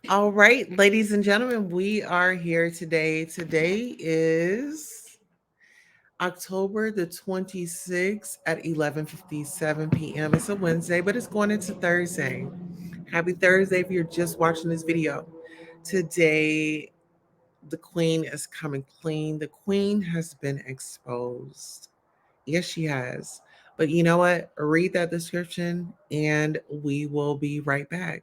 All right, ladies and gentlemen, we are here today. Today is October the 26th at 11:57 p.m. It's a Wednesday, but it's going into Thursday. Happy Thursday if you're just watching this video. Today, the queen is coming clean. The queen has been exposed. Yes, she has. But you know what? Read that description and we will be right back.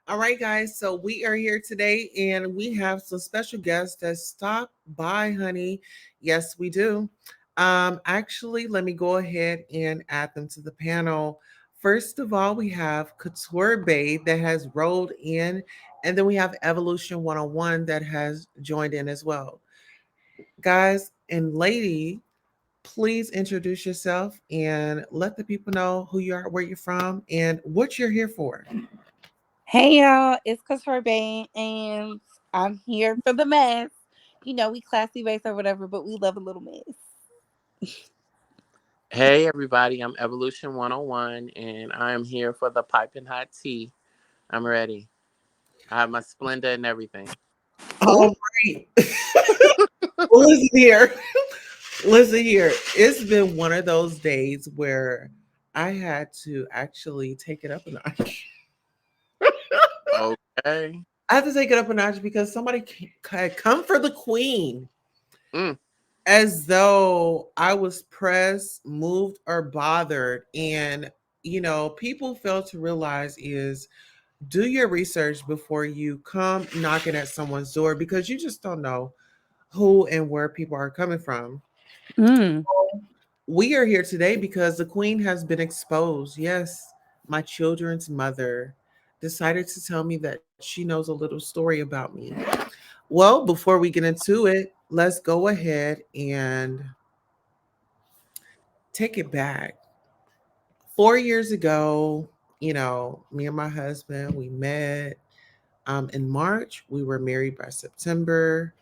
All right, guys. So we are here today and we have some special guests that stopped by, honey. Yes, we do. Actually, let me go ahead and add them to the panel. First of all, we have Couture Bay that has rolled in, and then we have Evolution 101 that has joined in as well. Guys and lady, please introduce yourself and let the people know who you are, where you're from, and what you're here for. Hey y'all, it's Couture Bane, and I'm here for the mess. We classy base or whatever, but we love a little mess. Hey everybody, I'm Evolution 101 and I'm here for the piping hot tea. I'm ready. I have my Splenda and everything. Ooh. All right. Well, listen here. Listen here. It's been one of those days where I had to actually take it up a notch. Okay. I had to take it up a notch because somebody had come for the queen Mm. as though I was pressed, moved, or bothered. And, people fail to realize is do your research before you come knocking at someone's door because you just don't know who and where people are coming from. Mm. We are here today because the queen has been exposed. Yes, my children's mother decided to tell me that she knows a little story about me. Well, before we get into it, let's go ahead and take it back. 4 years ago, me and my husband, we met in March. We were married by September.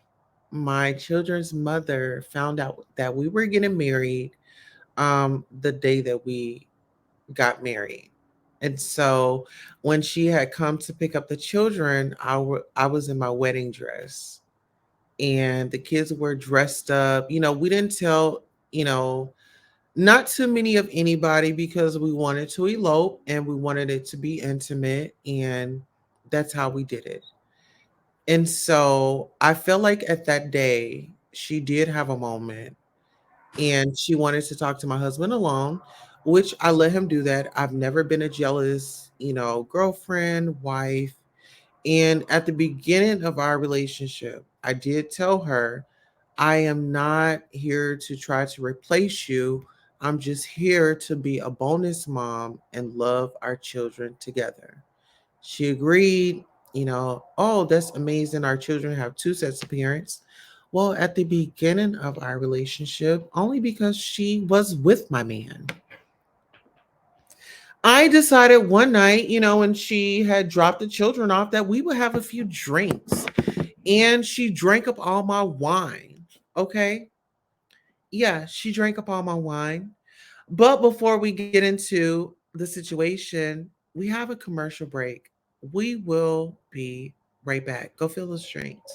My children's mother found out that we were getting married the day that we got married. And so when she had come to pick up the children, I was in my wedding dress and the kids were dressed up. We didn't tell, you know, not too many of anybody because we wanted to elope and we wanted it to be intimate. And that's how we did it. And so I feel like at that day, she did have a moment and she wanted to talk to my husband alone, which I let him do that. I've never been a jealous, girlfriend, wife. And at the beginning of our relationship, I did tell her, I am not here to try to replace you. I'm just here to be a bonus mom and love our children together. She agreed, oh, that's amazing. Our children have two sets of parents. Well, at the beginning of our relationship, only because she was with my man, I decided one night, when she had dropped the children off, that we would have a few drinks. And she drank up all my wine. Okay. Yeah, she drank up all my wine. But before we get into the situation, we have a commercial break. We will be right back. Go fill those drinks.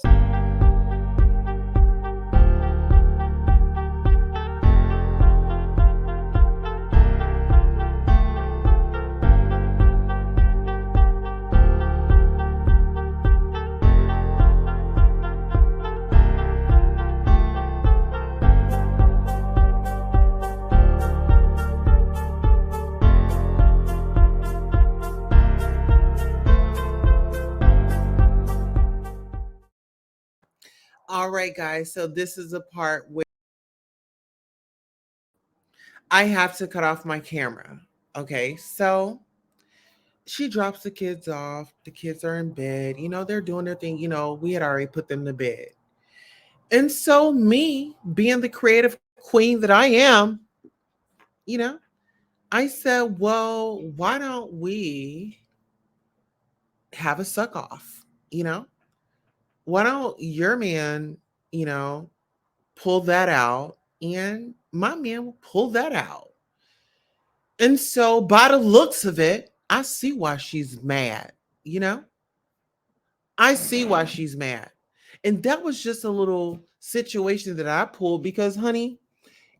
All right, guys. So this is a part where I have to cut off my camera. Okay. So She drops the kids off. The kids are in bed. They're doing their thing. We had already put them to bed. And so, me being the creative queen that I am, you know, I said, well, why don't we have a suck off? Why don't your man, you know, pull that out and my man will pull that out? And so, by the looks of it, I see why she's mad, you know? I see why she's mad. And that was just a little situation that I pulled because, honey,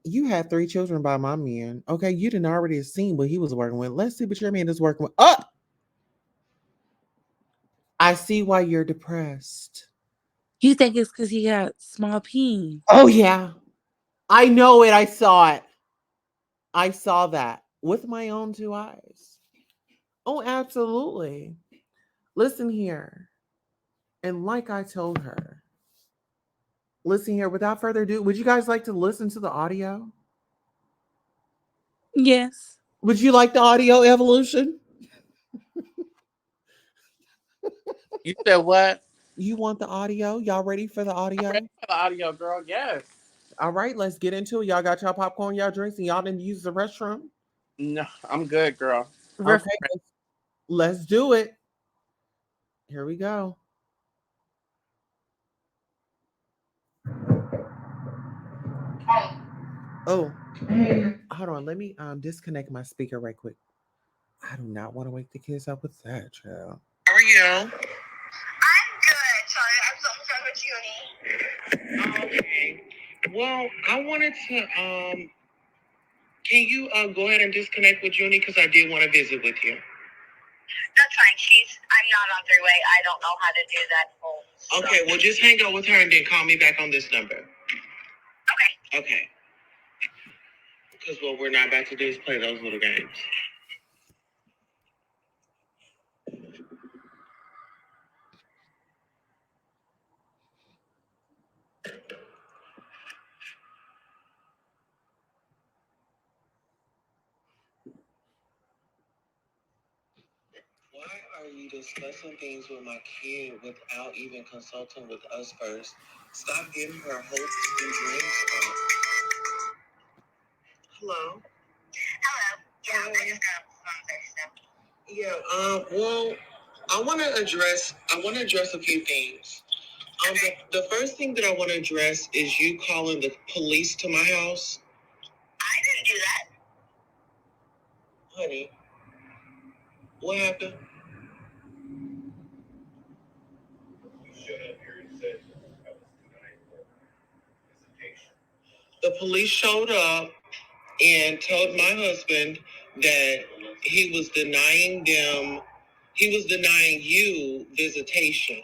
you had 3 children by my man. Okay, you didn't already seen what he was working with. Let's see what your man is working with. Oh, I see why you're depressed. You think it's because he got small peen? Oh, yeah. I know it. I saw it. I saw that with my own 2 eyes. Oh, absolutely. Listen here. And like I told her, listen here, without further ado, would you guys like to listen to the audio? Yes. Would you like the audio, Evolution? You said what? You want the audio? Y'all ready for the I'm ready audio? for the audio, girl. Yes. All right, let's get into it. Y'all got y'all popcorn, y'all drinks, and y'all didn't use the restroom? No, I'm good, girl. Okay, let's do it. Here we go. Oh, hold on. Let me disconnect my speaker right quick. I do not want to wake the kids up with that, child. How are you? I'm good. Sorry, I was on the phone with Junie. Okay. Well, I wanted to can you go ahead and disconnect with Junie because I did want to visit with you. That's fine. I'm not on three-way. I don't know how to do that phone. So. Okay, well just hang out with her and then call me back on this number. Okay. Okay. Because what we're not about to do is play those little games. Why are you discussing things with my kid without even consulting with us first? Stop getting her hopes and dreams up. Hello? Hello. Yeah, I just got some other stuff. Yeah, well, I want to address a few things. The first thing that I want to address is you calling the police to my house. I didn't do that. Honey, what happened? The police showed up and told my husband that he was denying you visitation.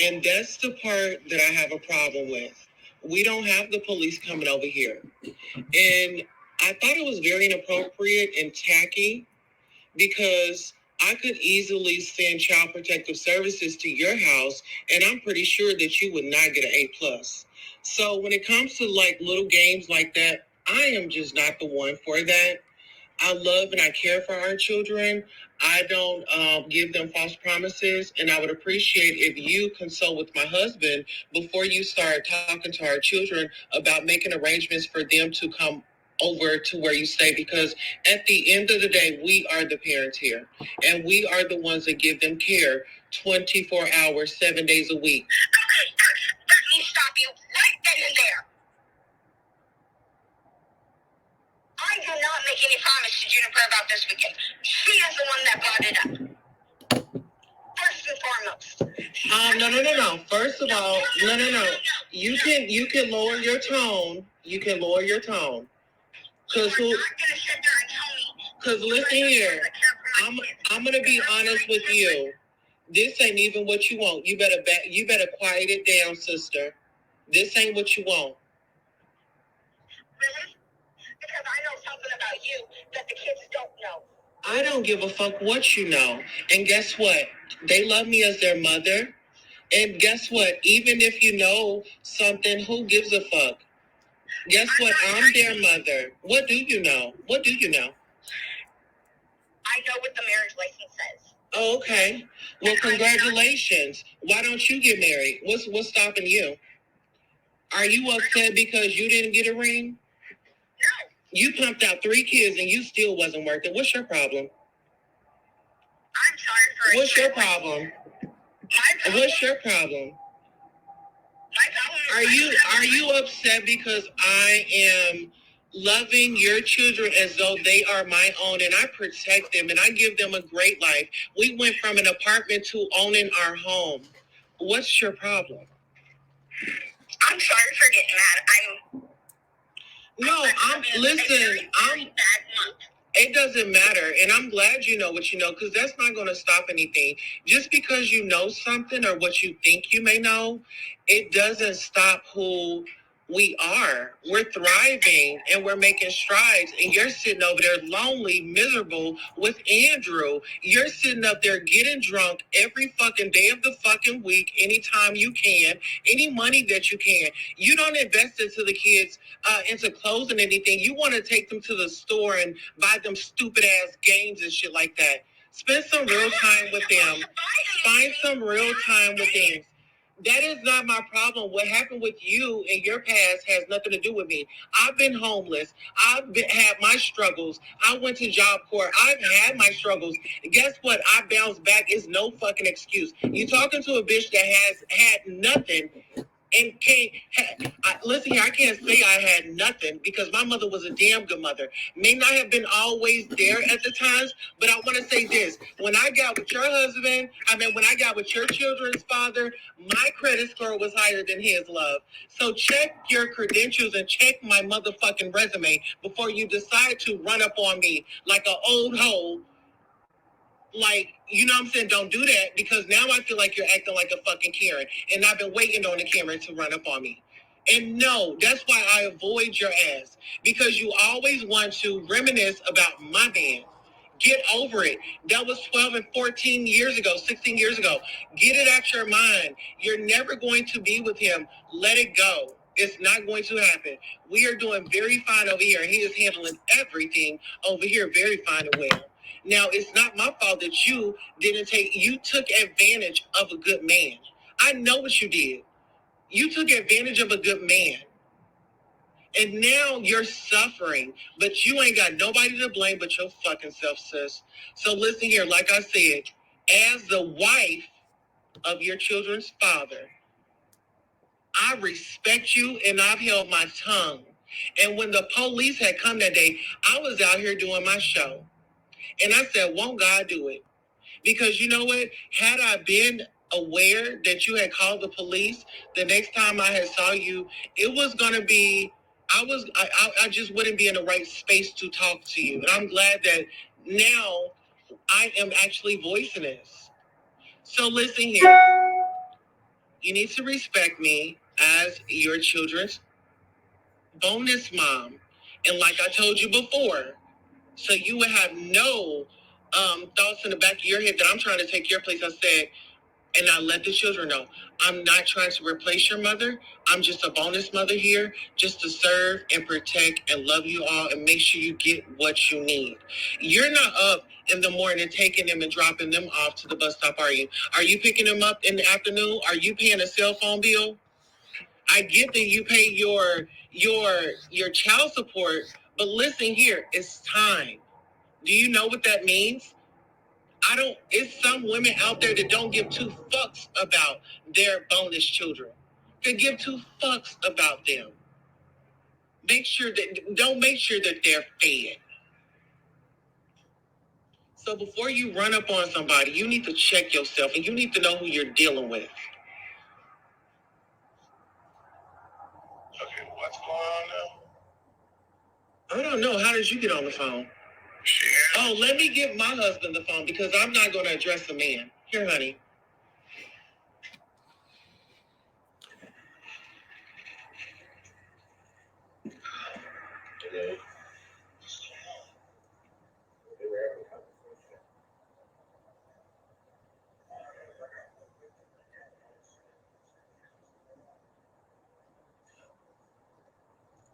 And that's the part that I have a problem with. We don't have the police coming over here. And I thought it was very inappropriate and tacky because I could easily send Child Protective Services to your house, and I'm pretty sure that you would not get an A+. So when it comes to like little games like that, I am just not the one for that. I love and I care for our children. I don't give them false promises, and I would appreciate if you consult with my husband before you start talking to our children about making arrangements for them to come over to where you stay, because at the end of the day, we are the parents here, and we are the ones that give them care 24 hours, 7 days a week. Let me stop you right then and there. I did not make any promise to Juniper about this weekend. She is the one that brought it up. First and foremost. No. First of all, no. You can lower your tone. You can lower your tone. Cause listen here, I'm gonna be honest with you. This ain't even what you want. You better quiet it down, sister. This ain't what you want. Really? Because I know something about you that the kids don't know. I don't give a fuck what you know. And guess what? They love me as their mother. And guess what? Even if you know something, who gives a fuck? Guess what? I'm their mother. What do you know? I know what the marriage license Oh, okay. Well, congratulations. Why don't you get married? What's stopping you? Are you upset because you didn't get a ring? No. You pumped out 3 kids and you still wasn't worth it. What's your problem? I'm sorry for What's your problem? My problem? What's your problem? My problem is Are you upset because I am loving your children as though they are my own and I protect them and I give them a great life? We went from an apartment to owning our home. What's your problem? I'm sorry for getting mad. Listen, it doesn't matter. And I'm glad you know what you know, because that's not going to stop anything. Just because you know something or what you think you may know, it doesn't stop who we are. We're thriving and we're making strides. And you're sitting over there lonely, miserable with Andrew. You're sitting up there getting drunk every fucking day of the fucking week, anytime you can, any money that you can. You don't invest into the kids, into clothes and anything. You want to take them to the store and buy them stupid ass games and shit like that. Spend some real time with them. Find some real time with them. That is not my problem. What happened with you in your past has nothing to do with me. I've been homeless. Had my struggles. I went to Job Corps. I've had my struggles. Guess what? I bounced back. Is no fucking excuse. You talking to a bitch that has had nothing and listen here, I can't say I had nothing because my mother was a damn good mother. May not have been always there at the times, but I want to say this. When I got with your husband, when I got with your children's father, my credit score was higher than his, love. So check your credentials and check my motherfucking resume before you decide to run up on me like an old hoe. Like, you know what I'm saying? Don't do that, because now I feel like you're acting like a fucking Karen. And I've been waiting on the Karen to run up on me. And no, that's why I avoid your ass. Because you always want to reminisce about my man. Get over it. That was 12 and 14 years ago, 16 years ago. Get it out your mind. You're never going to be with him. Let it go. It's not going to happen. We are doing very fine over here. He is handling everything over here very fine and well. Now, it's not my fault that you took advantage of a good man. I know what you did. You took advantage of a good man. And now you're suffering, but you ain't got nobody to blame but your fucking self, sis. So listen here, like I said, as the wife of your children's father, I respect you and I've held my tongue. And when the police had come that day, I was out here doing my show. And I said, won't God do it? Because you know what? Had I been aware that you had called the police, the next time I had saw you, it was going to be, I just wouldn't be in the right space to talk to you. And I'm glad that now I am actually voicing this. So listen here. You need to respect me as your children's bonus mom. And like I told you before, so you would have no thoughts in the back of your head that I'm trying to take your place. I said, and I let the children know, I'm not trying to replace your mother. I'm just a bonus mother here, just to serve and protect and love you all and make sure you get what you need. You're not up in the morning taking them and dropping them off to the bus stop, are you? Are you picking them up in the afternoon? Are you paying a cell phone bill? I get that you pay your child support, but listen here, it's time. Do you know what that means? It's some women out there that don't give two fucks about their bonus children. They give two fucks about them. Don't make sure that they're fed. So before you run up on somebody, you need to check yourself and you need to know who you're dealing with. Okay, what's going on now? I don't know. How did you get on the phone? Oh, let me give my husband the phone because I'm not going to address a man. Here, honey.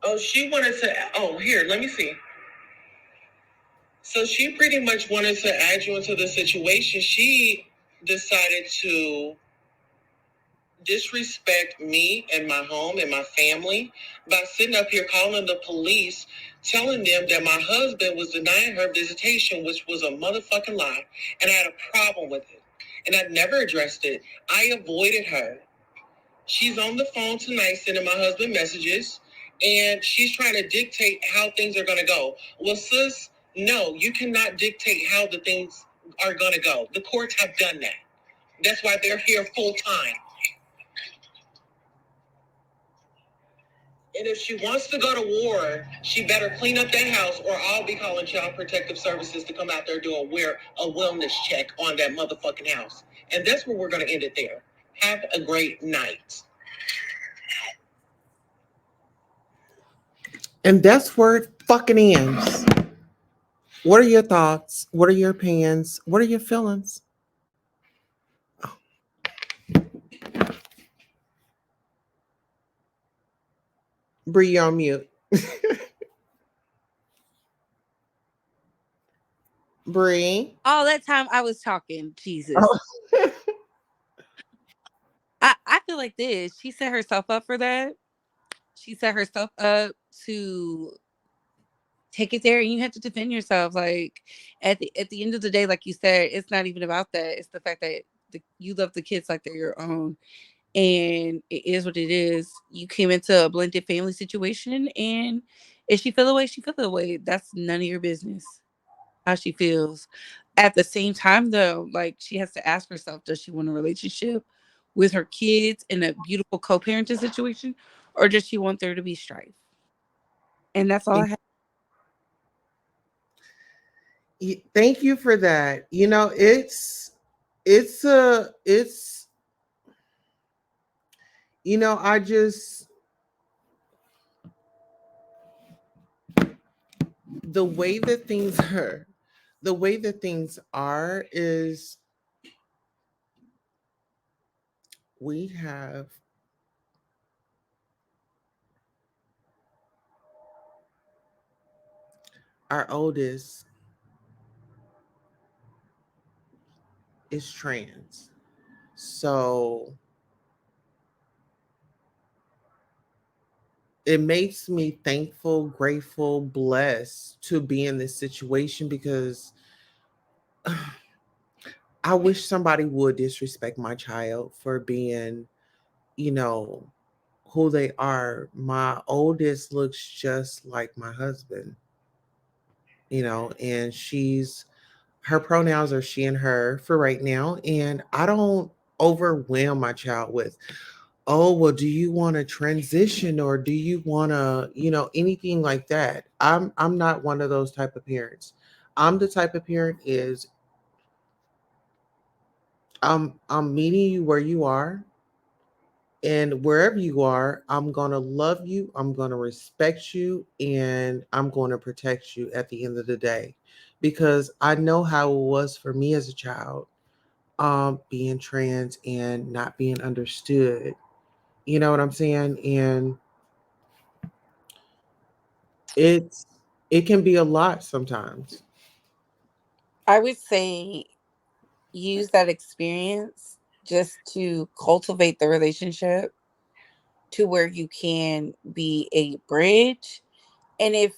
Oh, she wanted to. Oh, here, let me see. So she pretty much wanted to add you into the situation. She decided to disrespect me and my home and my family by sitting up here calling the police, telling them that my husband was denying her visitation, which was a motherfucking lie. And I had a problem with it. And I never addressed it. I avoided her. She's on the phone tonight sending my husband messages, and she's trying to dictate how things are going to go. Well, sis, no, you cannot dictate how the things are going to go. The courts have done that. That's why they're here full time. And if she wants to go to war, she better clean up that house, or I'll be calling Child Protective Services to come out there do a wellness check on that motherfucking house. And that's where we're going to end it there. Have a great night. And that's where it fucking ends. What are your thoughts? What are your opinions? What are your feelings? Bree, you're on mute. Bree. All that time I was talking, Jesus. Oh. I feel like this. She set herself up for that. She set herself up to take it there, and you have to defend yourself. Like at the end of the day, like you said, it's not even about that. It's the fact that you love the kids like they're your own, and it is what it is. You came into a blended family situation, and if she feel the way she feel the way, that's none of your business how she feels. At the same time, though, like she has to ask herself, does she want a relationship with her kids in a beautiful co-parenting situation, or does she want there to be strife? And that's all I have. Thank you for that. You know, it's you know, I just the way that things are, the way that things are is we have our oldest is trans. So it makes me thankful, grateful, blessed to be in this situation because I wish somebody would disrespect my child for being, you know, who they are. My oldest looks just like my husband, you know, and her pronouns are she and her for right now. And I don't overwhelm my child with, oh, well, do you want to transition or do you want to, you know, anything like that. I'm not one of those type of parents. I'm the type of parent is I'm meeting you where you are, and wherever you are, I'm going to love you, I'm going to respect you, and I'm going to protect you at the end of the day because I know how it was for me as a child, being trans and not being understood. You know what I'm saying? And it's it can be a lot sometimes. I would say use that experience just to cultivate the relationship to where you can be a bridge. And if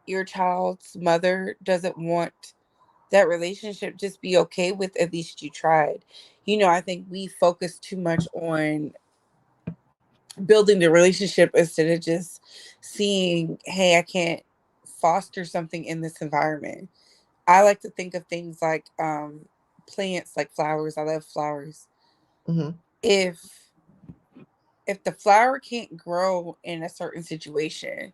your child's mother doesn't want that relationship, just be okay with at least you tried. I think we focus too much on building the relationship instead of just seeing, hey, I can't foster something in this environment. I like to think of things like plants, like flowers. I love flowers. Hmm. If the flower can't grow in a certain situation,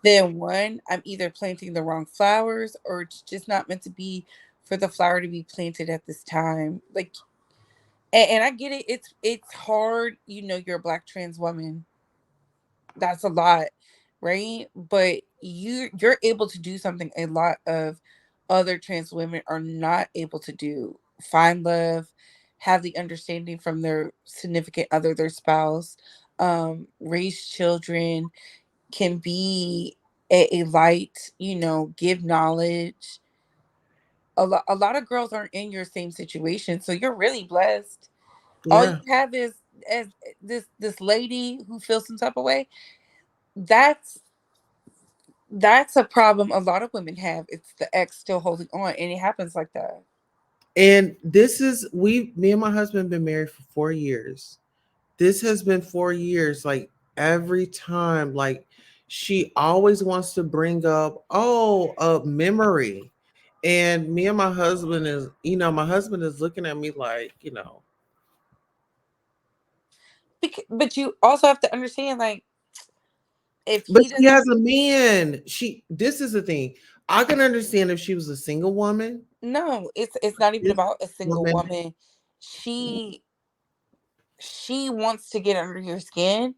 then one, I'm either planting the wrong flowers or it's just not meant to be for the flower to be planted at this time. Like, and I get it. It's hard. You're a Black trans woman. That's a lot, right? But you're able to do something a lot of other trans women are not able to do. Find love, have the understanding from their significant other, their spouse, raise children, can be a light, give knowledge. A lot of girls aren't in your same situation, so you're really blessed. All you Yeah. have is as this lady who feels some type of way. That's that's a problem a lot of women have. It's the ex still holding on, and it happens like that. And this is me and my husband been married for 4 years. This has been 4 years. Like every time, like she always wants to bring up, oh, a memory. And me and my husband is, my husband is looking at me like, But you also have to understand, like, if but he she has doesn't, a man. This is the thing. I can understand if she was a single woman. no, it's not even This about a single woman, woman. She wants to get under your skin.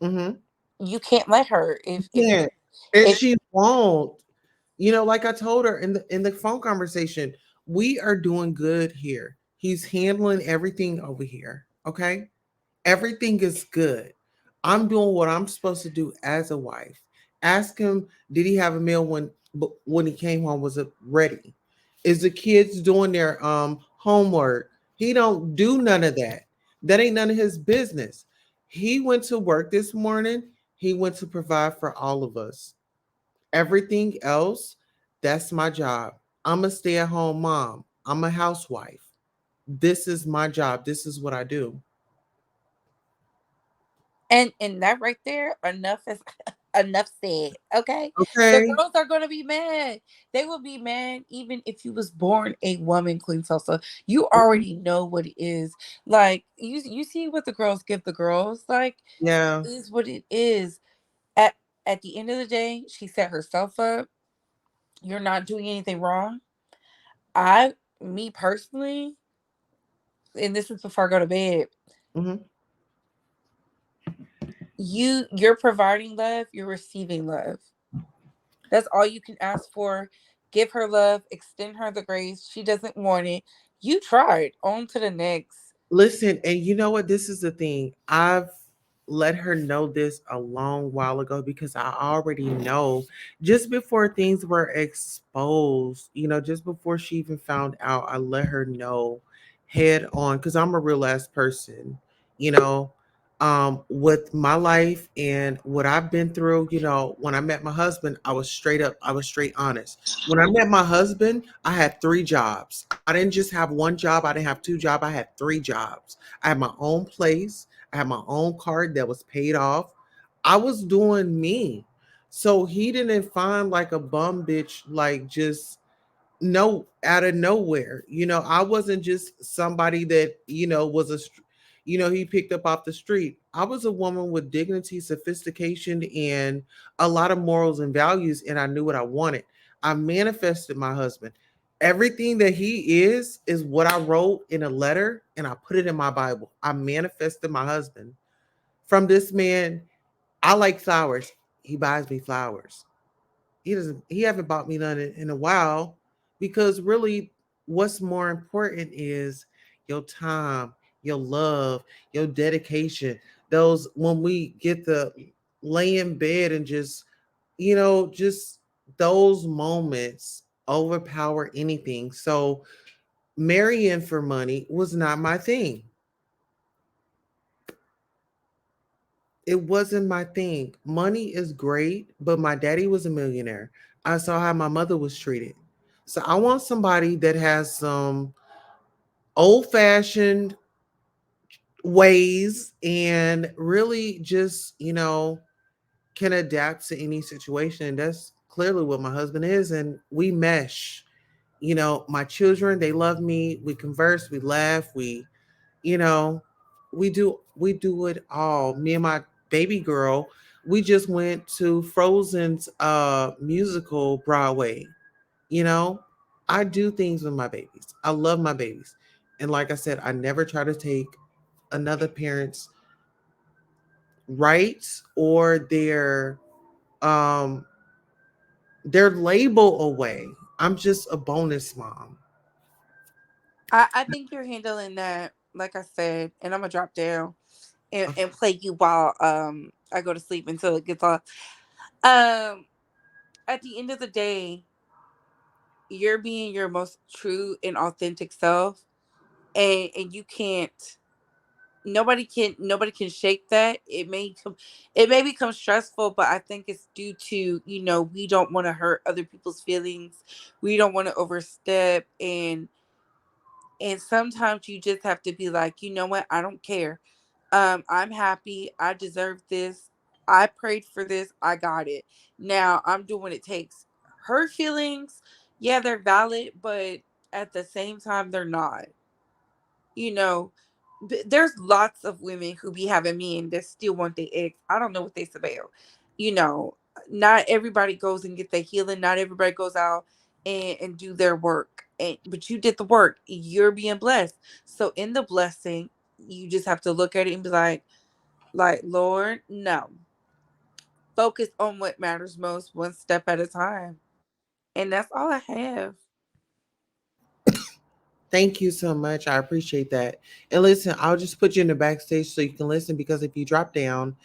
mm-hmm, You can't let her. can't, and If she won't. Like I told her in the phone conversation, we are doing good here. He's handling everything over here. Okay. Everything is good. I'm doing what I'm supposed to do as a wife. Ask him, did he have a meal when he came home? Was it ready? Is the kids doing their homework? He don't do none of that. That ain't none of his business. He went to work this morning. He went to provide for all of us. Everything else, that's my job. I'm a stay-at-home mom. I'm a housewife. This is my job. This is what I do. and that right there, enough is enough said. Okay, the Okay. girls are gonna be mad. They will be mad even if you was born a woman, Queen Tulsa. You already know what it is. Like you see what the girls give the girls. Like Yeah. it is what it is. At at the end of the day, she set herself up. You're not doing anything wrong. Me personally, and this is before I go to bed. Hmm. You're providing love. You're receiving love. That's all you can ask for. Give her love, extend her the grace. She doesn't want it. You tried. On to the next. Listen, and you know what? This is the thing. I've let her know this a long while ago because I already know just before things were exposed, just before she even found out, I let her know head on because I'm a real ass person, you know, with my life and what I've been through. When I met my husband, I was straight up, I was straight honest. When I met my husband, I had three jobs. I didn't just have one job, I didn't have two jobs, I had three jobs. I had my own place, I had my own card that was paid off. I was doing me. So he didn't find like a bum bitch, like just no out of nowhere. I wasn't just somebody that, was he picked up off the street. I was a woman with dignity, sophistication, and a lot of morals and values, and I knew what I wanted. I manifested my husband. Everything that he is what I wrote in a letter and I put it in my Bible. I manifested my husband from this man. I like flowers. He buys me flowers. He haven't bought me none in a while because really what's more important is your time, your love, your dedication. Those when we get to lay in bed and just those moments overpower anything. So marrying for money was not my thing. It wasn't my thing. Money is great, but my daddy was a millionaire. I saw how my mother was treated. So I want somebody that has some old fashioned ways and really just, can adapt to any situation. And that's clearly what my husband is. And we mesh. My children, they love me. We converse, we laugh, you know, we do it all. Me and my baby girl, we just went to Frozen's musical Broadway. You know, I do things with my babies. I love my babies. And like I said, I never try to take another parent's rights or um their label away. I'm just a bonus mom. I think you're handling that, like I said, and I'm gonna drop down and play you while I go to sleep until it gets off. Um at the end of the day, you're being your most true and authentic self, and you can't. Nobody can shake that. It may become stressful, but I think it's due to, we don't want to hurt other people's feelings. We don't want to overstep, and sometimes you just have to be like, you know what, I don't care. I'm happy. I deserve this. I prayed for this. I got it. Now I'm doing what it takes. Her feelings, yeah, they're valid, but at the same time they're not. you know there's lots of women who be having men that still want their ex. I don't know what they about. you know Not everybody goes and get their healing. Not everybody goes out and do their work, but you did the work. You're being blessed. So in the blessing, you just have to look at it and be like, Lord, no, focus on what matters most, one step at a time. And that's all I have. Thank you so much. I appreciate that. And listen, I'll just put you in the backstage so you can listen, because if you drop down,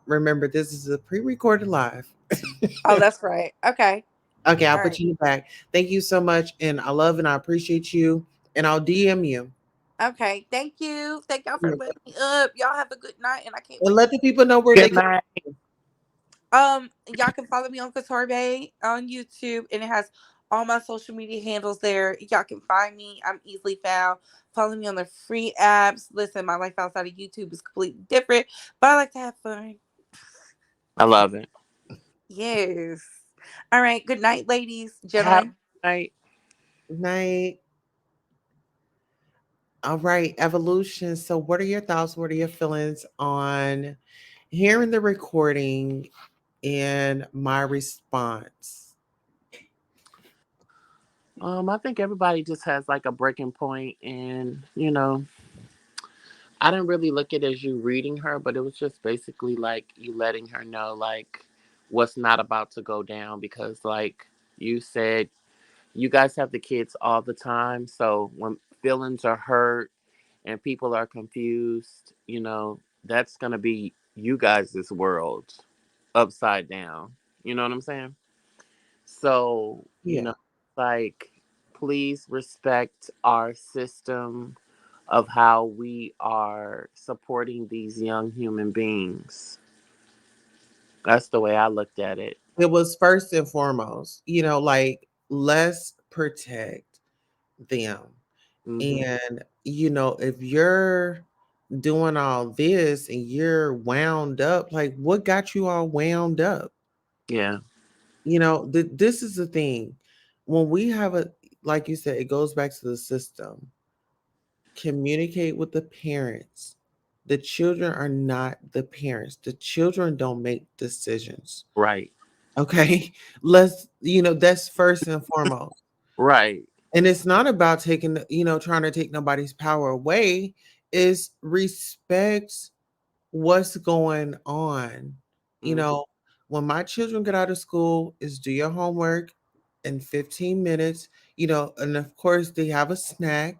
remember this is a pre-recorded live. Oh, that's right. Okay. Okay, I'll All put right. you in the back. Thank you so much, and I love and I appreciate you. And I'll DM you. Okay, thank you. Thank y'all for letting me up. Y'all have a good night, and I can't And wait to. let the people know where they Good can. night. Y'all can follow me on Couture Bay on YouTube, and it has all my social media handles there. Y'all can find me. I'm easily found. Follow me on the free apps. Listen, my life outside of YouTube is completely different, but I like to have fun. I love it. Yes. All right. Good night, ladies, Have gentlemen. a night. Night. All right, evolution. So, what are your thoughts? What are your feelings on hearing the recording and my response? I think everybody just has like a breaking point, and I didn't really look at it as you reading her, but it was just basically like you letting her know like what's not about to go down, because like you said, you guys have the kids all the time, so when feelings are hurt and people are confused, that's gonna be you guys' world upside down. You know what I'm saying? So, Yeah, like, please respect our system of how we are supporting these young human beings. That's the way I looked at it. it was first and foremost, like, let's protect them. Hmm. And, if you're doing all this and you're wound up, like, what got you all wound up? Yeah. This is the thing. When we have like you said, it goes back to the system. Communicate with the parents. The children are not the parents. The children don't make decisions. Right. Okay. That's first and foremost. Right. And it's not about trying to take nobody's power away. It's respect what's going on. You Hmm. know, when my children get out of school, is do your homework in 15 minutes, and of course they have a snack,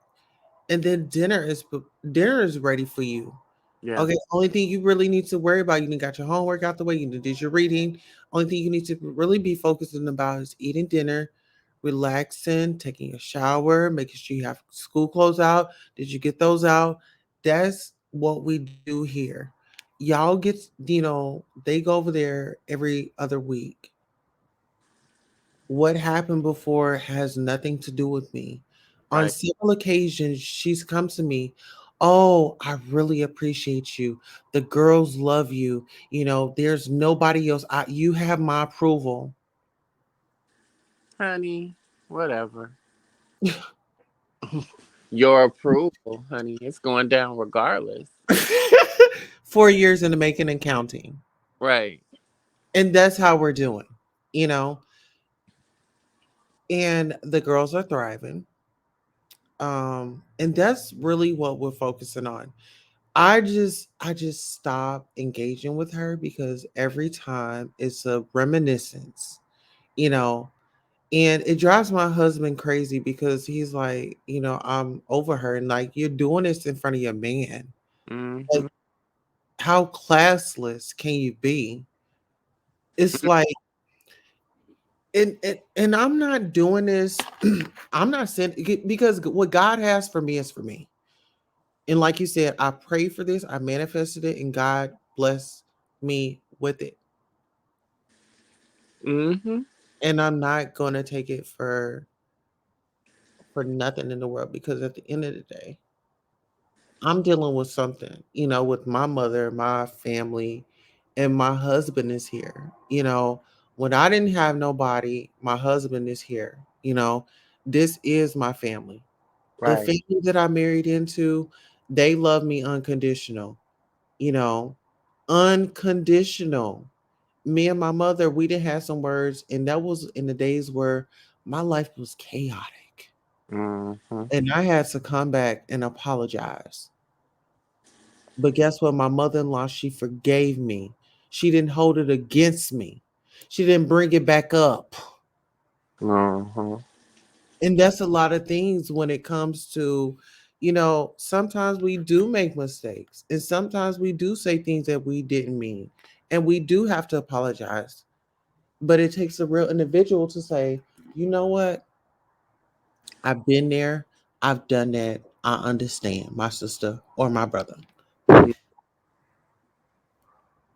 and then dinner is ready for you. Yeah. Okay, only thing you really need to worry about, you done got your homework out the way, you done did your reading. Only thing you need to really be focusing about is eating dinner, relaxing, taking a shower, making sure you have school clothes out. Did you get those out? That's what we do here. Y'all get, they go over there every other week. What happened before has nothing to do with me. On Right. several occasions, she's come to me, "Oh, I really appreciate you. The girls love you. There's nobody else. You have my approval." Honey, whatever. Your approval, honey, it's going down regardless. 4 years in the making and counting. Right. And that's how we're doing, you know? And the girls are thriving. And that's really what we're focusing on. I just stop engaging with her because every time it's a reminiscence, you know, and it drives my husband crazy because he's like, I'm over her, and like, you're doing this in front of your man. Like, Hmm. how classless can you be? It's like And I'm not doing this. I'm not saying because what God has for me is for me. And like you said, I prayed for this, I manifested it, and God blessed me with it. Mm-hmm. And I'm not gonna take it for nothing in the world because at the end of the day, I'm dealing with something, with my mother, my family, and my husband is here. When I didn't have nobody, my husband is here. This is my family. The Right. family that I married into, they love me unconditional, you know, unconditional. Me and my mother, we didn't have some words, and that was in the days where my life was chaotic. Mm-hmm. And I had to come back and apologize. But guess what? My mother in law, she forgave me. She didn't hold it against me, she didn't bring it back up. Mm-hmm. And that's a lot of things when it comes to, sometimes we do make mistakes and sometimes we do say things that we didn't mean. And we do have to apologize. But it takes a real individual to say, you know what? I've been there. I've done that. I understand my sister or my brother.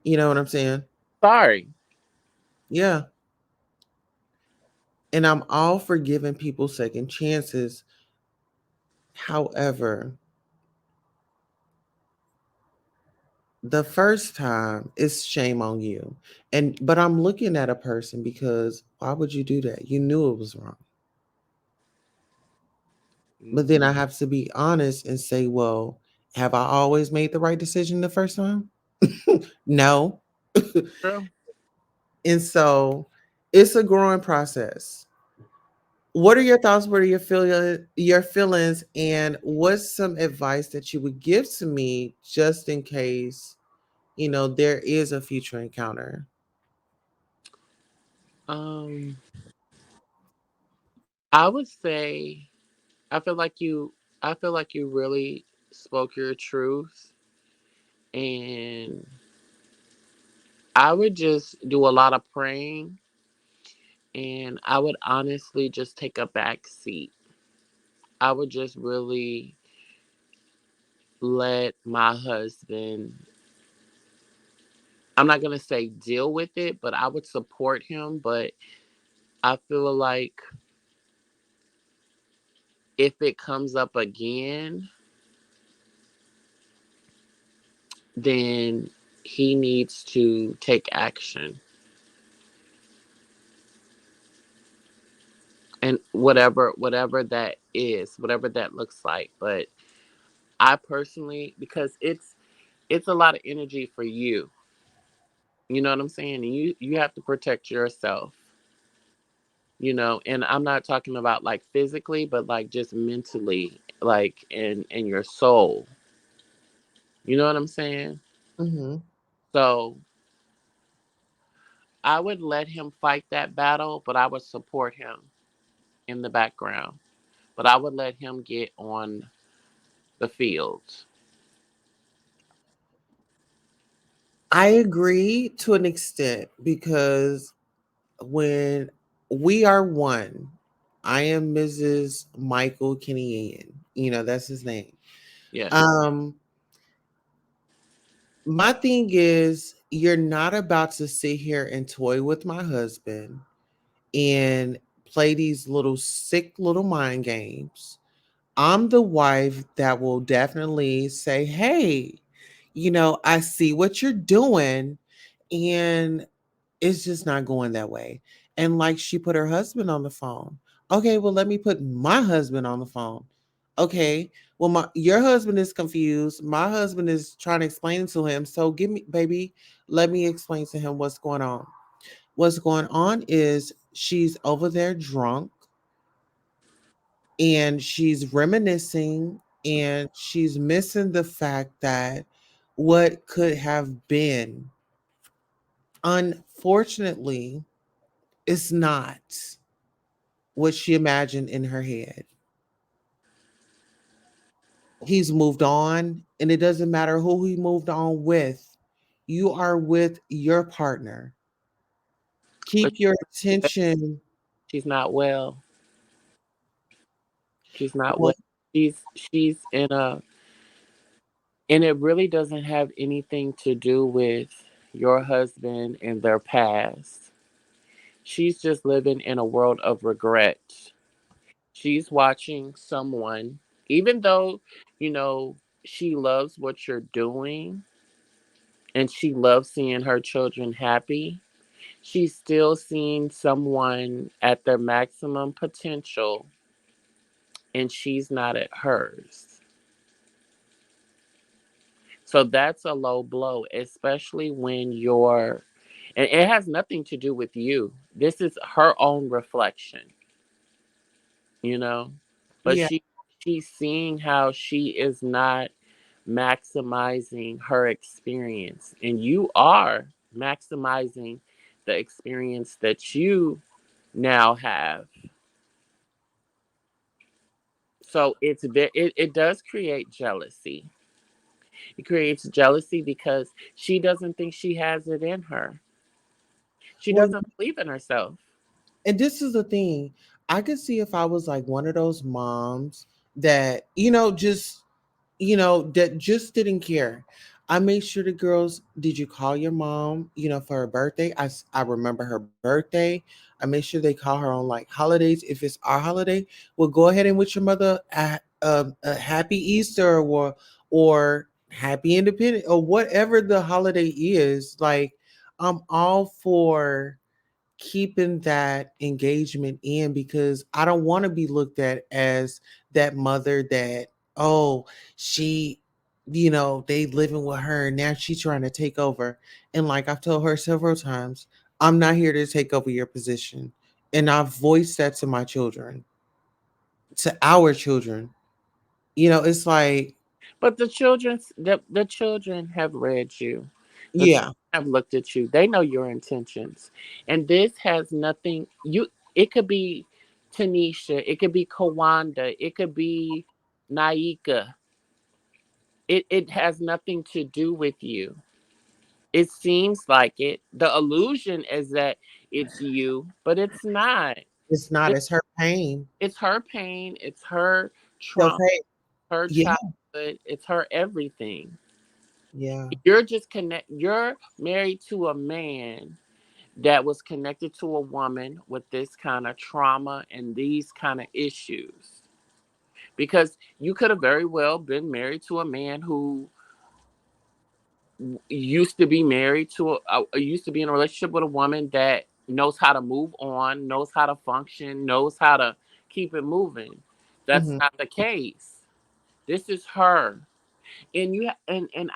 You know what I'm saying? Sorry. Yeah. And I'm all for giving people second chances. However, the first time it's shame on you. But I'm looking at a person because why would you do that? You knew it was wrong. But then Mm-hmm. I have to be honest and say, well, have I always made the right decision the first time? No. True. And so it's a growing process. What are your thoughts? What are your feelings? And what's some advice that you would give to me just in case, there is a future encounter? Um, I would say I feel like you I feel like you really spoke your truth, and I would just do a lot of praying, and I would honestly just take a back seat. I would just really let my husband, I'm not going to say deal with it, but I would support him, but I feel like if it comes up again, then he needs to take action, and whatever that is, whatever that looks like. But I personally, because it's a lot of energy for you. You know what I'm saying? And you have to protect yourself. And I'm not talking about like physically, but like just mentally, like in your soul. You know what I'm saying? Hmm. So I would let him fight that battle, but I would support him in the background. But I would let him get on the field. I agree to an extent because when we are one, I am Mrs. Michael Kenny. That's his name. Yes. Um, my thing is, you're not about to sit here and toy with my husband and play these little sick little mind games. I'm the wife that will definitely say, hey, I see what you're doing, and it's just not going that way. And like she put her husband on the phone. Okay, well, let me put my husband on the phone. Okay, well, your husband is confused. My husband is trying to explain it to him. So give me, baby, let me explain to him what's going on. What's going on is she's over there drunk and she's reminiscing and she's missing the fact that what could have been, unfortunately, is not what she imagined in her head. He's moved on, and it doesn't matter who he moved on with. You are with your partner. But Keep your attention. She's not well. She's not Well, well. She's in a, and it really doesn't have anything to do with your husband and their past. She's just living in a world of regret. She's watching someone, even though, you know, she loves what you're doing and she loves seeing her children happy. She's still seeing someone at their maximum potential and she's not at hers. So that's a low blow, especially when you're, and it has nothing to do with you. This is her own reflection, you know? But yeah, she's seeing how she is not maximizing her experience. And you are maximizing the experience that you now have. So it does create jealousy. It creates jealousy because she doesn't think she has it in her. She well, doesn't believe in herself. and this is the thing. I could see if I was like one of those moms that, you know, just, you know, that just didn't care. I made sure the girls, did you call your mom, you know, for her birthday? I remember her birthday. I made sure they call her on like holidays. If it's our holiday, well, go ahead and wish your mother a happy Easter or happy Independence or whatever the holiday is. Like, I'm all for keeping that engagement in because I don't want to be looked at as that mother that, oh, she, you know, they living with her and now she's trying to take over. And like I've told her several times, I'm not here to take over your position. And I've voiced that to my children, to our children. You know, it's like, But the children have read you. The children yeah, have looked at you. They know your intentions. And this has nothing you it could be Tanisha, it could be Kawanda, it could be Naika. It has nothing to do with you. It seems like it. The illusion is that it's you, but it's not. it's not, It, it's her pain. it's her pain, it's her So, trauma, hey, her yeah, childhood, it's her everything. yeah, You're married to a man that was connected to a woman with this kind of trauma and these kind of issues. Because you could have very well been married to a man who used to be married to used to be in a relationship with a woman that knows how to move on, knows how to function, knows how to keep it moving. That's hmm, not the case. This is her. And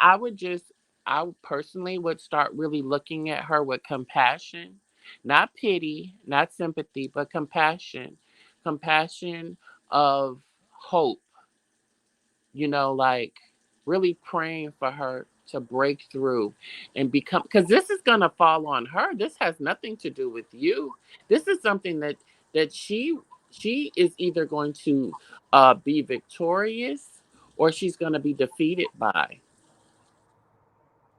I personally would start really looking at her with compassion, not pity, not sympathy, but compassion of hope, like really praying for her to break through and become, because this is going to fall on her. This has nothing to do with you. This is something that she is either going to be victorious or she's going to be defeated by,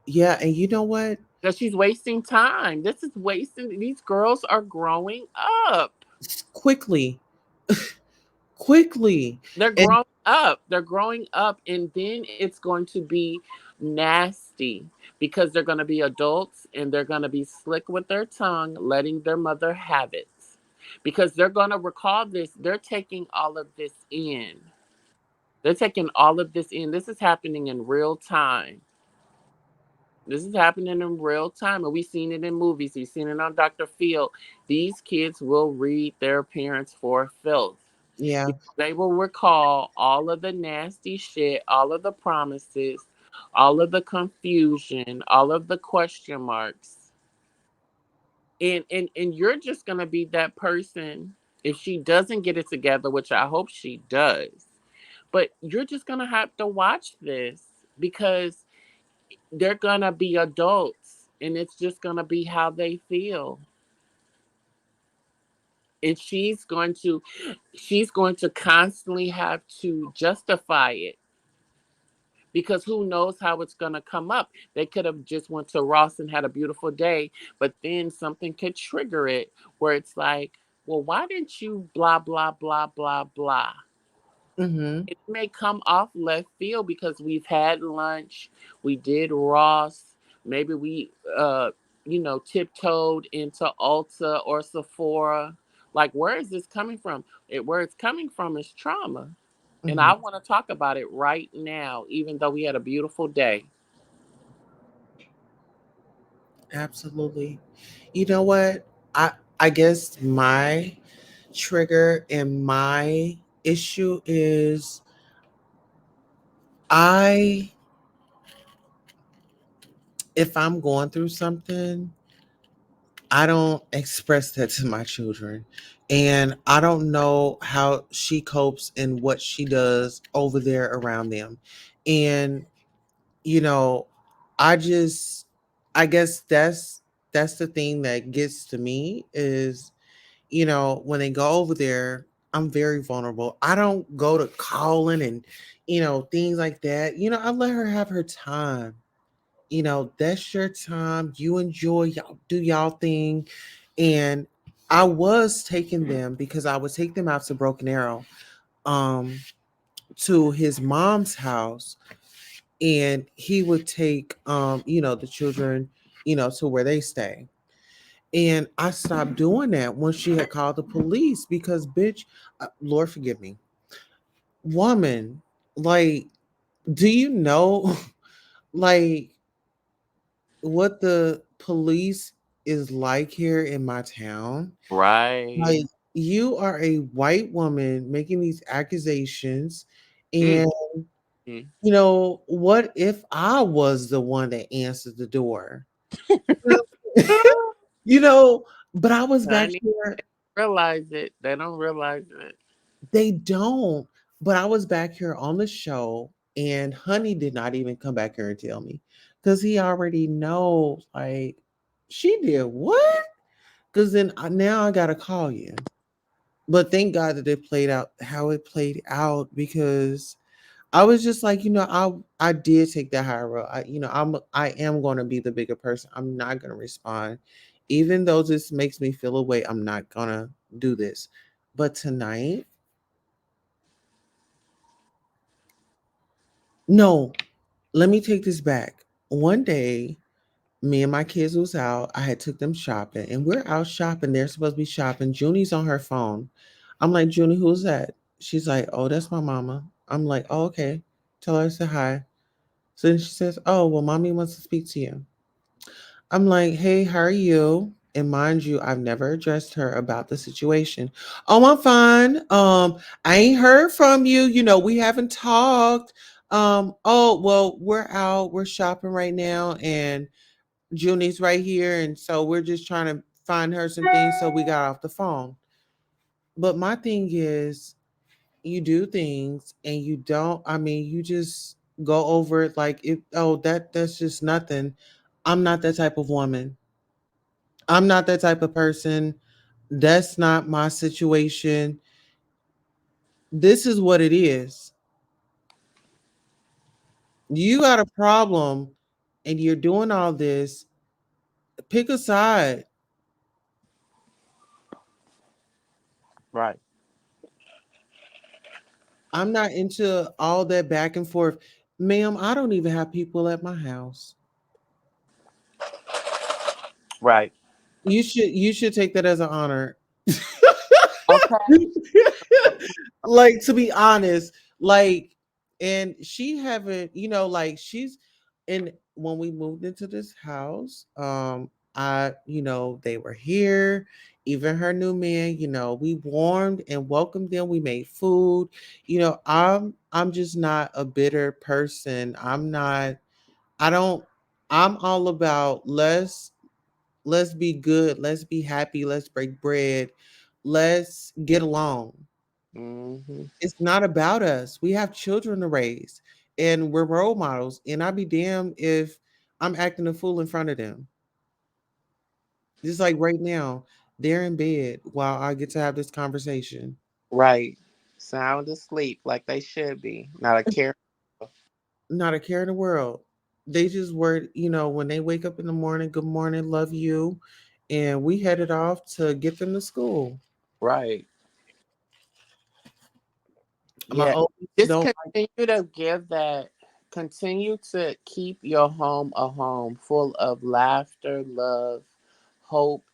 yeah. And you know what? because she's wasting time. This is wasting, these girls are growing up. Quickly, quickly. They're And growing up. They're growing up, and then it's going to be nasty because they're going to be adults and they're going to be slick with their tongue, letting their mother have it. Because they're going to recall this. They're taking all of this in. They're taking all of this in. This is happening in real time. This is happening in real time. And we've seen it in movies. We've seen it on Dr. Phil. These kids will read their parents for filth. yeah, They will recall all of the nasty shit, all of the promises, all of the confusion, all of the question marks. And you're just gonna be that person if she doesn't get it together, which I hope she does. But you're just gonna have to watch this because they're gonna be adults and it's just gonna be how they feel. And she's going to constantly have to justify it because who knows how it's going to come up. They could have just went to Ross and had a beautiful day, but then something could trigger it where it's like, well, why didn't you blah, blah, blah, blah, blah? Mm-hmm. It may come off left field because we've had lunch, we did Ross, maybe we, tiptoed into Ulta or Sephora. Like, where is this coming from? Where it's coming from is trauma. And Mm-hmm. I want to talk about it right now, even though we had a beautiful day. Absolutely. You know what? I guess my trigger and my issue is I if I'm going through something, I don't express that to my children. And I don't know how she copes and what she does over there around them. And you know, I just I guess that's the thing that gets to me is, when they go over there, I'm very vulnerable. I don't go to calling and, things like that. I let her have her time. That's your time. You enjoy, y'all do y'all thing. And I was taking them because I would take them out to Broken Arrow, um, to his mom's house, and he would take the children, to where they stay. And I stopped doing that when she had called the police because, bitch, Lord forgive me, woman, like, do you know, like, what the police is like here in my town? Right. Like, you are a white woman making these accusations, Mm. and Mm. what if I was the one that answered the door? you know, but I was back Honey, here. realize it. They don't realize it. They don't. But I was back here on the show, and Honey did not even come back here and tell me because he already knows. Like, she did what? Because then now I gotta call you. But thank God that it played out how it played out because I was just like, I did take that higher road. I am going to be the bigger person. I'm not going to respond, even though this makes me feel away. I'm not gonna do this. But tonight, no. Let me take this back. One day, me and my kids was out. I had took them shopping, and we're out shopping. They're supposed to be shopping. Junie's on her phone. I'm like, Junie, who's that? She's like, oh, that's my mama. I'm like, oh, okay. Tell her to say hi. So then she says, oh, well, mommy wants to speak to you. I'm like, hey, how are you? And mind you, I've never addressed her about the situation. Oh, I'm fine. I ain't heard from you. We haven't talked. Oh, well, we're out. We're shopping right now, and Junie's right here, and so we're just trying to find her some things. So we got off the phone. But my thing is, you do things, and you don't. I mean, you just go over it like it. Oh, that's just nothing. I'm not that type of woman. I'm not that type of person. That's not my situation. This is what it is. You got a problem and you're doing all this. Pick a side. Right. I'm not into all that back and forth. Ma'am, I don't even have people at my house. Right. You should take that as an honor. Okay. Like, to be honest, like, and she haven't, like, she's and when we moved into this house, they were here, even her new man, we warmed and welcomed them, we made food. I'm just not a bitter person. I don't I'm all about let's be good, let's be happy, let's break bread, let's get along. Hmm. It's not about us. We have children to raise, and we're role models. And I'd be damned if I'm acting a fool in front of them. Just like right now, they're in bed while I get to have this conversation. Right. Sound asleep like they should be. Not a care. Not a care in the world. They just were, when they wake up in the morning, good morning, love you. And we headed off to get them to school. Right. My Yeah. oldest Just don't like. continue to give that, continue to keep your home a home full of laughter, love, hope,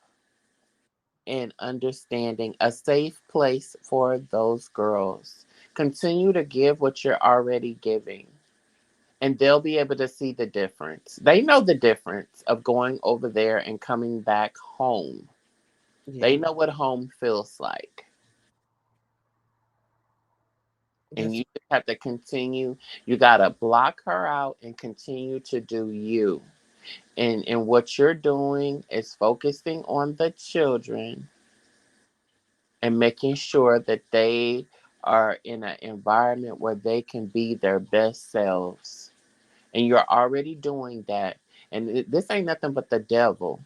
and understanding, a safe place for those girls. Continue to give what you're already giving, and they'll be able to see the difference. They know the difference of going over there and coming back home. They Yeah. know what home feels like. And That's you just have to continue. You got to block her out and continue to do you. And what you're doing is focusing on the children and making sure that they are in an environment where they can be their best selves. And you're already doing that. And this ain't nothing but the devil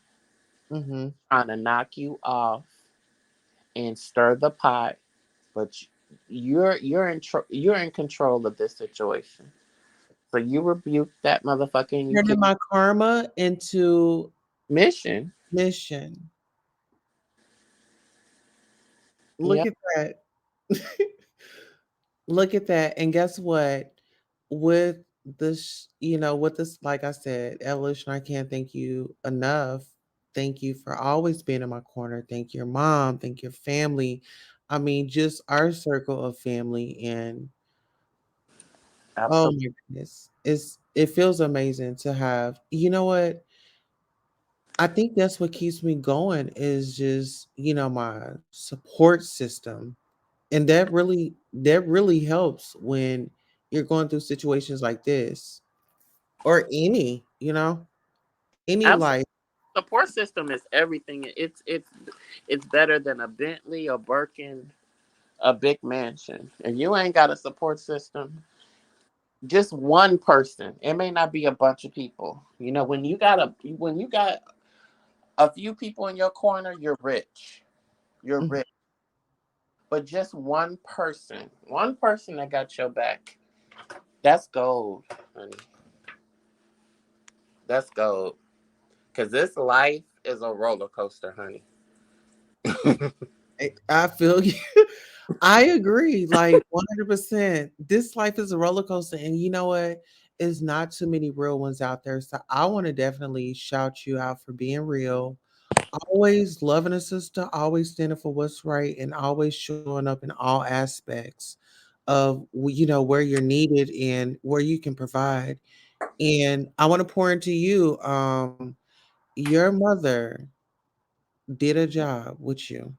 mm-hmm. trying to knock you off and stir the pot. But you're in control of this situation. So you rebuke that motherfucker and you Turning keep my karma into mission. mission. Look Yep, at that. Look at that. And guess what? With this, with this, like I said, evolution, I can't thank you enough. Thank you for always being in my corner. Thank your mom. Thank your family. I mean, just our circle of family. And oh absolutely. my goodness. It feels amazing to have, you know what? I think that's what keeps me going is just, my support system. And that really helps when you're going through situations like this or any Absolutely. life. Support system is everything. It's better than a Bentley, a Birkin, a big mansion. If you ain't got a support system, just one person. It may not be a bunch of people. You know, when you got a few people in your corner, you're rich. You're Mhm. rich. But just one person that got your back, that's gold, honey. That's gold. Cause this life is a roller coaster, honey. I feel you. I agree, like 100%. This life is a roller coaster, and you know what? There's not too many real ones out there. So I want to definitely shout you out for being real, always loving a sister, always standing for what's right, and always showing up in all aspects of where you're needed and where you can provide. And I want to pour into you. Your mother did a job with you.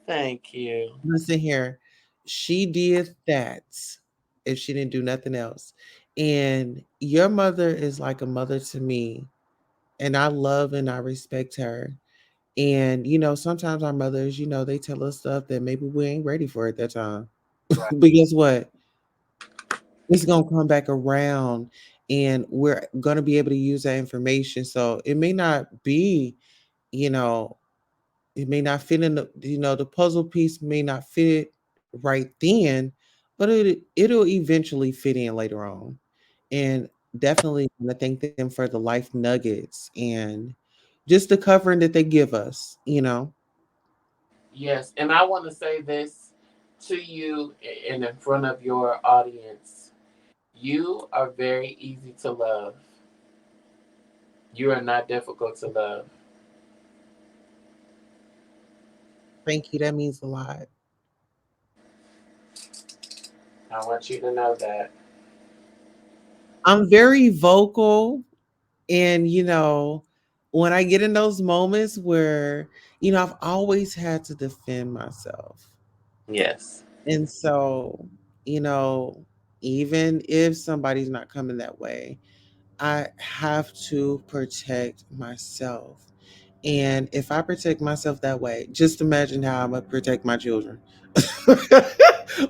Thank you. Listen here, she did that if she didn't do nothing else. And your mother is like a mother to me, and I love and I respect her. And sometimes our mothers, they tell us stuff that maybe we ain't ready for at that time. Right. But guess what? It's gonna come back around, and we're gonna be able to use that information. So it may not be, you know, it may not fit in the puzzle piece may not fit right then, but it'll eventually fit in later on. And definitely want to thank them for the life nuggets and just the covering that they give us. Yes, and I want to say this to you and in front of your audience. You are very easy to love. You are not difficult to love. Thank you. That means a lot. I want you to know that. I'm very vocal. And, when I get in those moments where, I've always had to defend myself. Yes. And so, you know, even if somebody's not coming that way, I have to protect myself. And if I protect myself that way, just imagine how I'm going to protect my children.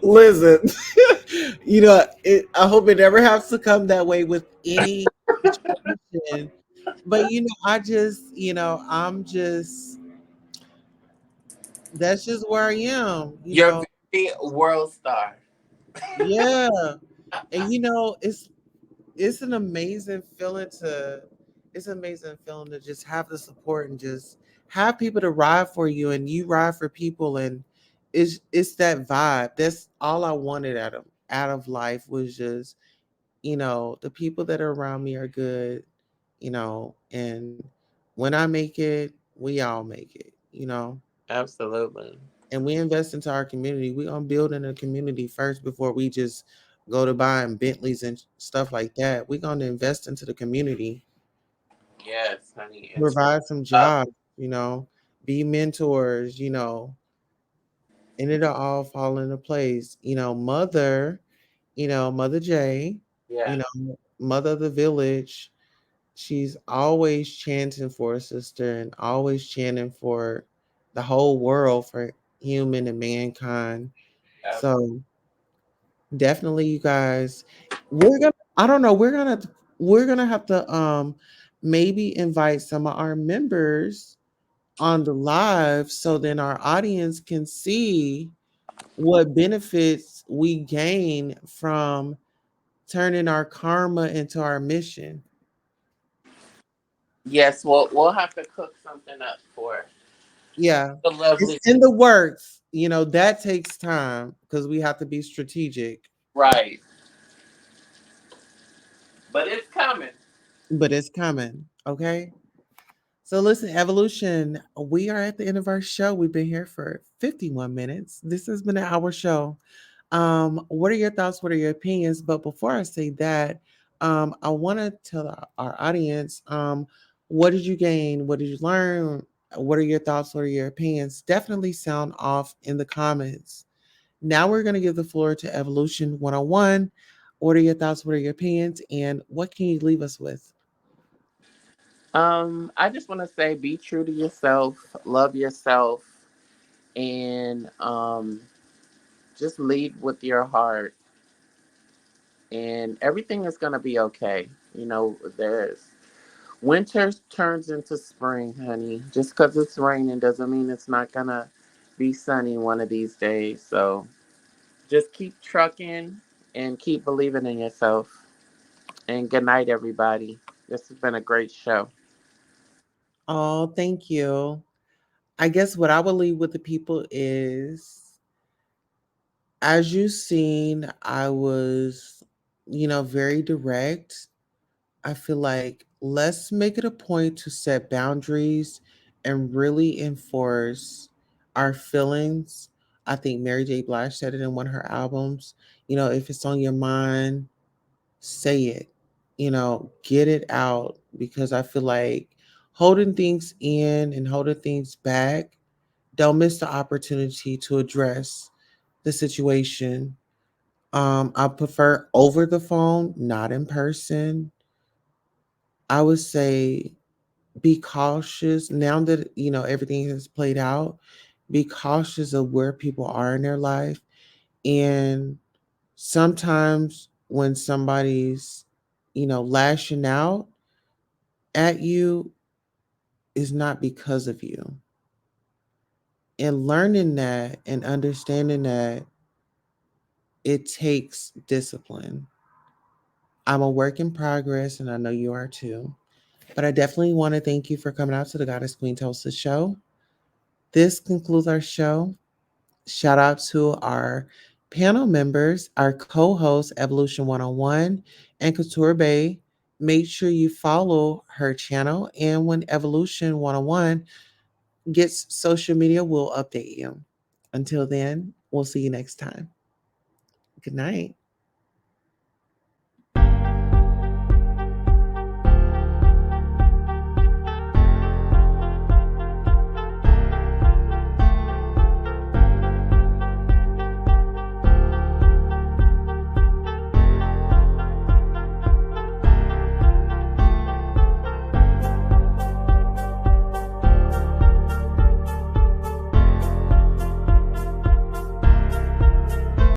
Listen, I hope it never has to come that way with any situation. But I just, that's just where I am. You're very world star. Yeah. And it's an amazing feeling to just have the support and just have people to ride for you and you ride for people, and it's that vibe. That's all I wanted out of life was just, the people that are around me are good, and when I make it, we all make it. Absolutely. And we invest into our community. We're gonna build in a community first before we just go to buying Bentleys and stuff like that. We're gonna invest into the community, Yes, honey. And spread provide some up. jobs, be mentors, and it'll all fall into place. Mother J, you Yeah. know, mother of the village, she's always chanting for a sister and always chanting for the whole world, for human and mankind. Absolutely. So definitely, you guys, I don't know, we're gonna have to maybe invite some of our members on the live so then our audience can see what benefits we gain from turning our karma into our mission. Yes, we'll have to cook something up for Yeah. the It's lovely. in the works. That takes time because we have to be strategic, Right. But it's coming. but it's coming. Okay. So listen, Evolution, we are at the end of our show. We've been here for 51 minutes. This has been an hour show. What are your thoughts? What are your opinions? But before I say that, I want to tell our audience, what did you gain? What did you learn? What are your thoughts? What are your opinions? Definitely sound off in the comments. Now we're going to give the floor to Evolution 101. What are your thoughts? What are your opinions? And what can you leave us with? I just want to say be true to yourself, love yourself, and just lead with your heart, and everything is going to be okay. There's winter turns into spring, honey. Just because it's raining doesn't mean it's not going to be sunny one of these days. So just keep trucking and keep believing in yourself. And good night, everybody. This has been a great show. Oh, thank you. I guess what I will leave with the people is, as you've seen, I was, very direct. I feel like let's make it a point to set boundaries and really enforce our feelings. I think Mary J. Blige said it in one of her albums. If it's on your mind, say it, get it out, because I feel like holding things in and holding things back, don't miss the opportunity to address the situation. I prefer over the phone, not in person. I would say be cautious now that everything has played out. Be cautious of where people are in their life, and sometimes when somebody's lashing out at you is not because of you. And learning that and understanding that it takes discipline. I'm a work in progress, and I know you are too. But I definitely want to thank you for coming out to the Goddess Queen Tulsa show. This concludes our show. Shout out to our panel members, our co host, Evolution 101 and Couture Bay. Make sure you follow her channel. And when Evolution 101 gets social media, we'll update you. Until then, we'll see you next time. Good night.